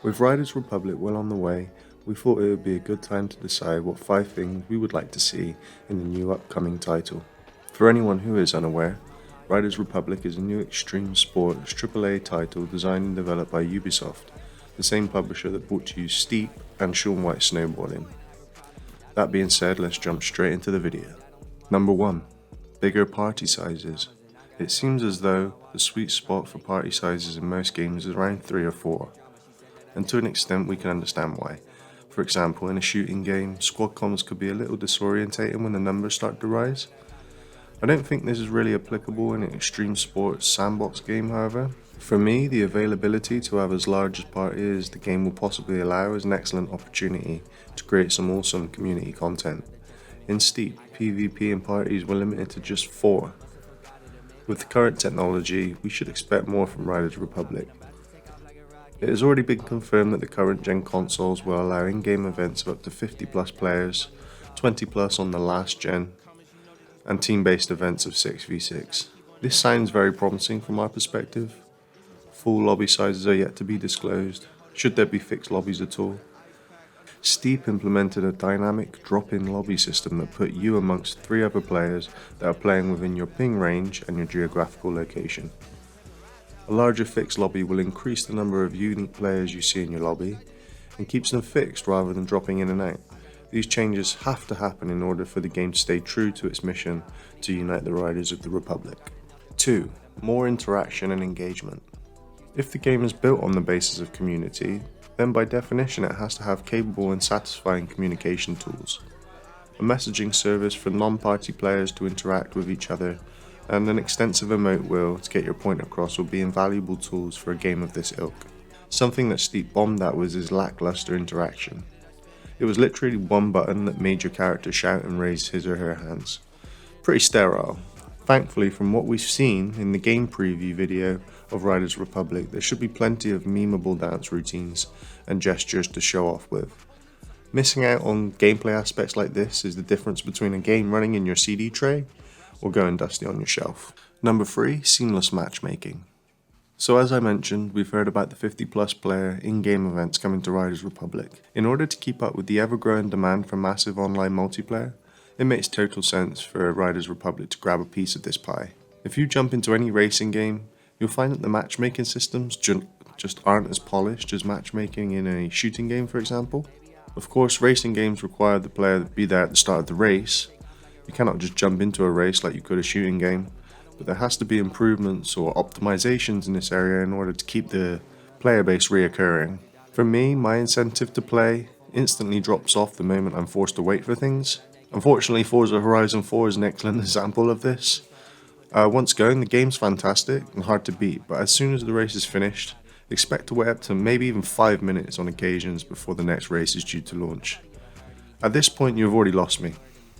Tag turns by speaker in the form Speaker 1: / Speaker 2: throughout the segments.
Speaker 1: With Riders Republic well on the way, we thought it would be a good time to decide what 5 things we would like to see in the new upcoming title. For anyone who is unaware, Riders Republic is a new extreme sports AAA title designed and developed by Ubisoft, the same publisher that brought to you Steep and Shaun White Snowboarding. That being said, let's jump straight into the video. Number 1. Bigger party sizes. It seems as though the sweet spot for party sizes in most games is around 3 or 4. And to an extent we can understand why. For example, in a shooting game, squad comms could be a little disorientating when the numbers start to rise. I don't think this is really applicable in an extreme sports sandbox game, however. For me, the availability to have as large a party as the game will possibly allow is an excellent opportunity to create some awesome community content. In Steep, PvP and parties were limited to just 4. With the current technology, we should expect more from Riders Republic. It has already been confirmed that the current gen consoles will allow in-game events of up to 50 plus players, 20 plus on the last gen, and team-based events of 6v6. This sounds very promising from our perspective. Full lobby sizes are yet to be disclosed, should there be fixed lobbies at all. Steep implemented a dynamic drop-in lobby system that put you amongst 3 other players that are playing within your ping range and your geographical location. A larger fixed lobby will increase the number of unique players you see in your lobby and keeps them fixed rather than dropping in and out. These changes have to happen in order for the game to stay true to its mission to unite the Riders of the Republic. 2. More interaction and engagement. If the game is built on the basis of community, then by definition it has to have capable and satisfying communication tools. A messaging service for non-party players to interact with each other and an extensive emote wheel to get your point across will be invaluable tools for a game of this ilk. Something that Steep bombed at was his lackluster interaction. It was literally one button that made your character shout and raise his or her hands. Pretty sterile. Thankfully, from what we've seen in the game preview video of Riders Republic, there should be plenty of memeable dance routines and gestures to show off with. Missing out on gameplay aspects like this is the difference between a game running in your CD tray or going dusty on your shelf. Number 3. Seamless matchmaking. So as I mentioned, we've heard about the 50 plus player in-game events coming to Riders Republic. In order to keep up with the ever-growing demand for massive online multiplayer, it makes total sense for Riders Republic to grab a piece of this pie. If you jump into any racing game, you'll find that the matchmaking systems just aren't as polished as matchmaking in a shooting game, for example. Of course, racing games require the player to be there at the start of the race. You cannot just jump into a race like you could a shooting game, but there has to be improvements or optimizations in this area in order to keep the player base reoccurring. For me, my incentive to play instantly drops off the moment I'm forced to wait for things. Unfortunately, Forza Horizon 4 is an excellent example of this. Once going, the game's fantastic and hard to beat, but as soon as the race is finished, expect to wait up to maybe even 5 minutes on occasions before the next race is due to launch. At this point, you've already lost me,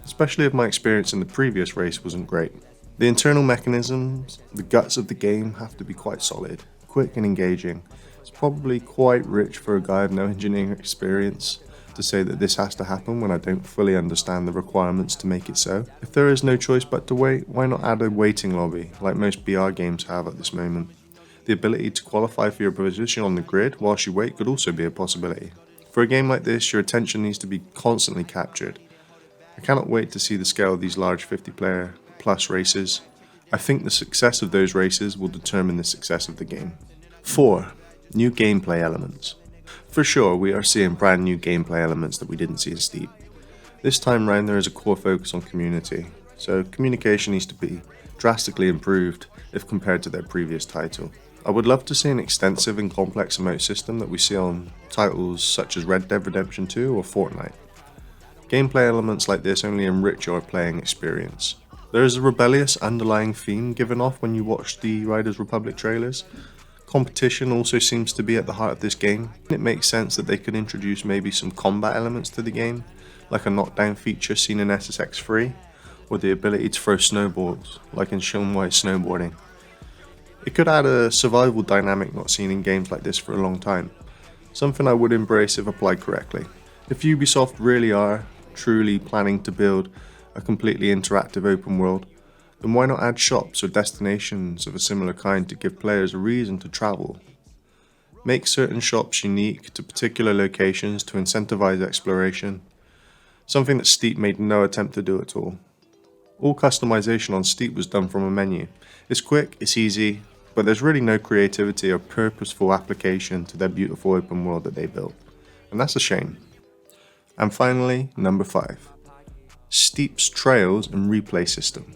Speaker 1: especially if my experience in the previous race wasn't great. The internal mechanisms, the guts of the game have to be quite solid, quick and engaging. It's probably quite rich for a guy with no engineering experience to say that this has to happen when I don't fully understand the requirements to make it so. If there is no choice but to wait, why not add a waiting lobby like most BR games have at this moment? The ability to qualify for your position on the grid whilst you wait could also be a possibility. For a game like this, your attention needs to be constantly captured. I cannot wait to see the scale of these large 50 player plus races. I think the success of those races will determine the success of the game. 4. New gameplay elements. For sure, we are seeing brand new gameplay elements that we didn't see in Steep. This time round there is a core focus on community, so communication needs to be drastically improved if compared to their previous title. I would love to see an extensive and complex emote system that we see on titles such as Red Dead Redemption 2 or Fortnite. Gameplay elements like this only enrich your playing experience. There is a rebellious underlying theme given off when you watch the Riders Republic trailers. Competition also seems to be at the heart of this game. It makes sense that they could introduce maybe some combat elements to the game, like a knockdown feature seen in SSX3, or the ability to throw snowballs, like in Shaun White Snowboarding. It could add a survival dynamic not seen in games like this for a long time, something I would embrace if applied correctly. If Ubisoft really are truly planning to build a completely interactive open world, then why not add shops or destinations of a similar kind to give players a reason to travel? make certain shops unique to particular locations to incentivize exploration, something that Steep made no attempt to do at all. All customization on Steep was done from a menu. It's quick, it's easy, but there's really no creativity or purposeful application to their beautiful open world that they built, and that's a shame. And finally, number 5. Steep's Trails and Replay System.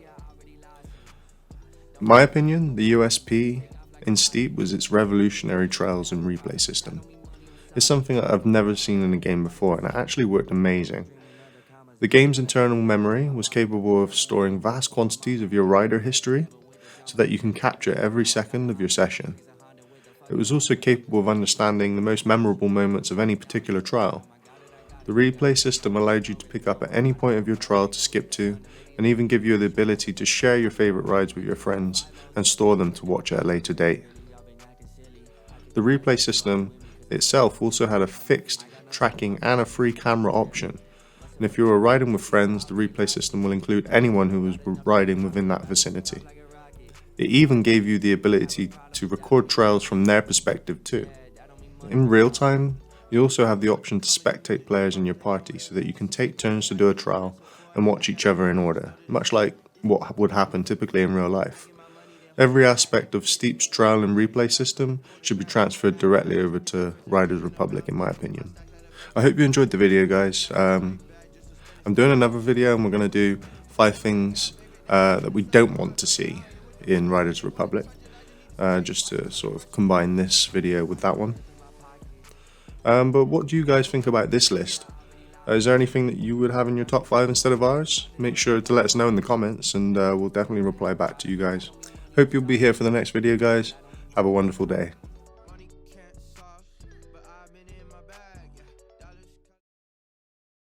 Speaker 1: In my opinion, the USP in Steep was its revolutionary Trails and Replay system. It's something that I've never seen in a game before, and it actually worked amazing. The game's internal memory was capable of storing vast quantities of your rider history, so that you can capture every second of your session. It was also capable of understanding the most memorable moments of any particular trial. The replay system allowed you to pick up at any point of your trial to skip to, and even give you the ability to share your favourite rides with your friends and store them to watch at a later date. The replay system itself also had a fixed tracking and a free camera option, and if you were riding with friends, the replay system will include anyone who was riding within that vicinity. It even gave you the ability to record trails from their perspective too. In real time, you also have the option to spectate players in your party so that you can take turns to do a trial and watch each other in order, much like what would happen typically in real life. Every aspect of Steep's trial and replay system should be transferred directly over to Riders Republic, in my opinion. I hope you enjoyed the video, guys. I'm doing another video and we're going to do 5 things that we don't want to see in Riders Republic, just to sort of combine this video with that one. But what do you guys think about this list? Is there anything that you would have in your top 5 instead of ours? Make sure to let us know in the comments, and we'll definitely reply back to you guys. Hope you'll be here for the next video, guys. Have a wonderful day.